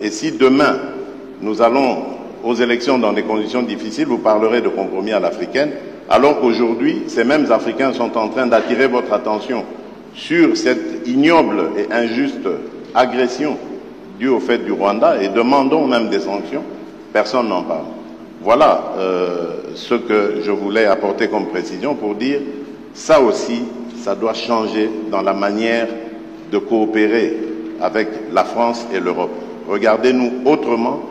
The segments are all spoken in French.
Et si demain, nous allons aux élections dans des conditions difficiles, vous parlerez de compromis à l'africaine, alors qu'aujourd'hui, ces mêmes Africains sont en train d'attirer votre attention sur cette ignoble et injuste agression due au fait du Rwanda et demandons même des sanctions, personne n'en parle. Voilà ce que je voulais apporter comme précision pour dire, ça aussi, ça doit changer dans la manière de coopérer avec la France et l'Europe. Regardez-nous autrement,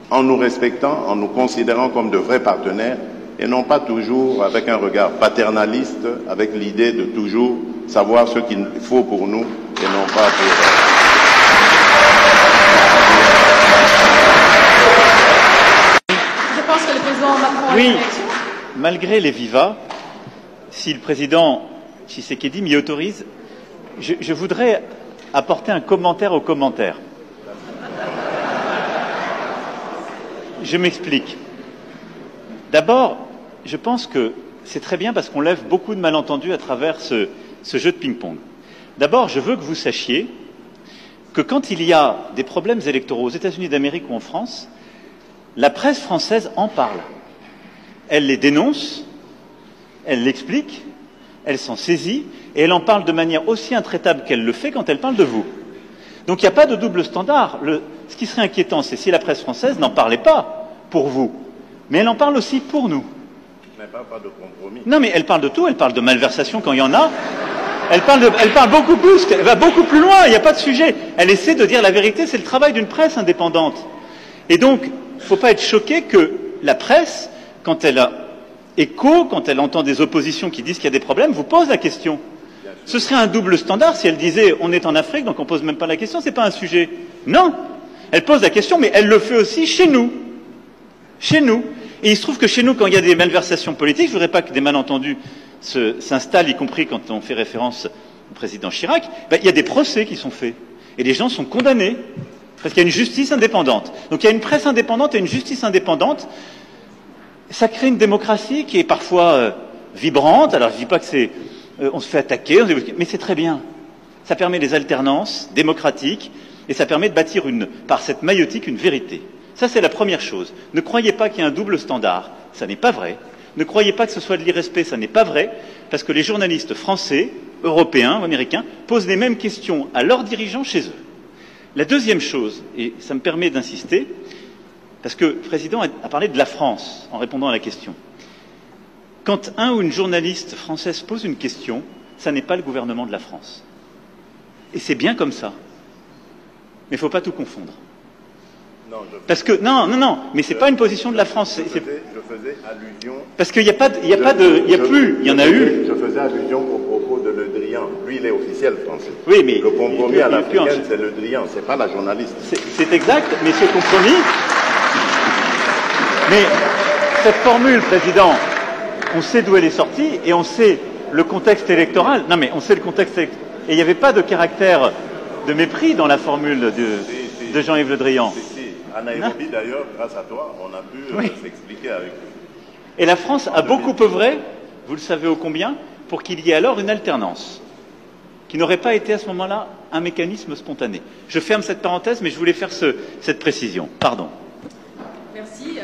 en nous respectant, en nous considérant comme de vrais partenaires, et non pas toujours avec un regard paternaliste, avec l'idée de toujours savoir ce qu'il faut pour nous, et non pas pour... Je pense que le président Macron... Oui, malgré les vivas, si le président Tshisekedi m'y autorise, je voudrais apporter un commentaire au commentaire. Je m'explique. D'abord, je pense que c'est très bien parce qu'on lève beaucoup de malentendus à travers ce jeu de ping-pong. D'abord, je veux que vous sachiez que quand il y a des problèmes électoraux aux États-Unis d'Amérique ou en France, la presse française en parle. Elle les dénonce, elle l'explique, elle s'en saisit et elle en parle de manière aussi intraitable qu'elle le fait quand elle parle de vous. Donc il n'y a pas de double standard. Ce qui serait inquiétant, c'est si la presse française n'en parlait pas pour vous, mais elle en parle aussi pour nous. Mais pas de compromis. Non, mais elle parle de tout, elle parle de malversation quand il y en a. Elle parle beaucoup plus, elle va beaucoup plus loin, il n'y a pas de sujet. Elle essaie de dire la vérité, c'est le travail d'une presse indépendante. Et donc, il ne faut pas être choqué que la presse, quand elle a écho, quand elle entend des oppositions qui disent qu'il y a des problèmes, vous pose la question. Ce serait un double standard si elle disait on est en Afrique, donc on ne pose même pas la question, c'est pas un sujet. Non, elle pose la question, mais elle le fait aussi chez nous. Chez nous. Et il se trouve que chez nous, quand il y a des malversations politiques, je ne voudrais pas que des malentendus s'installent, y compris quand on fait référence au président Chirac, il y a des procès qui sont faits. Et les gens sont condamnés. Parce qu'il y a une justice indépendante. Donc il y a une presse indépendante et une justice indépendante. Ça crée une démocratie qui est parfois vibrante. Alors je ne dis pas que c'est... on se fait attaquer, mais c'est très bien. Ça permet des alternances démocratiques et ça permet de bâtir par cette maïotique une vérité. Ça, c'est la première chose. Ne croyez pas qu'il y a un double standard, ça n'est pas vrai. Ne croyez pas que ce soit de l'irrespect, ça n'est pas vrai, parce que les journalistes français, européens, américains, posent les mêmes questions à leurs dirigeants chez eux. La deuxième chose, et ça me permet d'insister, parce que le président a parlé de la France en répondant à la question. Quand un ou une journaliste française pose une question, ça n'est pas le gouvernement de la France. Et c'est bien comme ça. Mais il ne faut pas tout confondre. Non, parce que non, mais c'est pas une position de la France. Je faisais allusion. Parce qu'il n'y a pas de, il y en a eu. Je faisais allusion au propos de Le Drian. Lui, il est officiel français. Oui, mais le compromis à l'africaine, c'est Le Drian, c'est pas la journaliste. C'est exact, mais ce compromis. Mais cette formule, président, on sait d'où elle est sortie et on sait le contexte électoral. Non, mais on sait le contexte électoral. Et il n'y avait pas de caractère de mépris dans la formule de Jean-Yves Le Drian. À Nairobi, d'ailleurs, grâce à toi, on a pu s'expliquer avec lui. Et la France a beaucoup œuvré, vous le savez ô combien, pour qu'il y ait alors une alternance, qui n'aurait pas été à ce moment-là un mécanisme spontané. Je ferme cette parenthèse, mais je voulais faire cette précision. Pardon. Merci.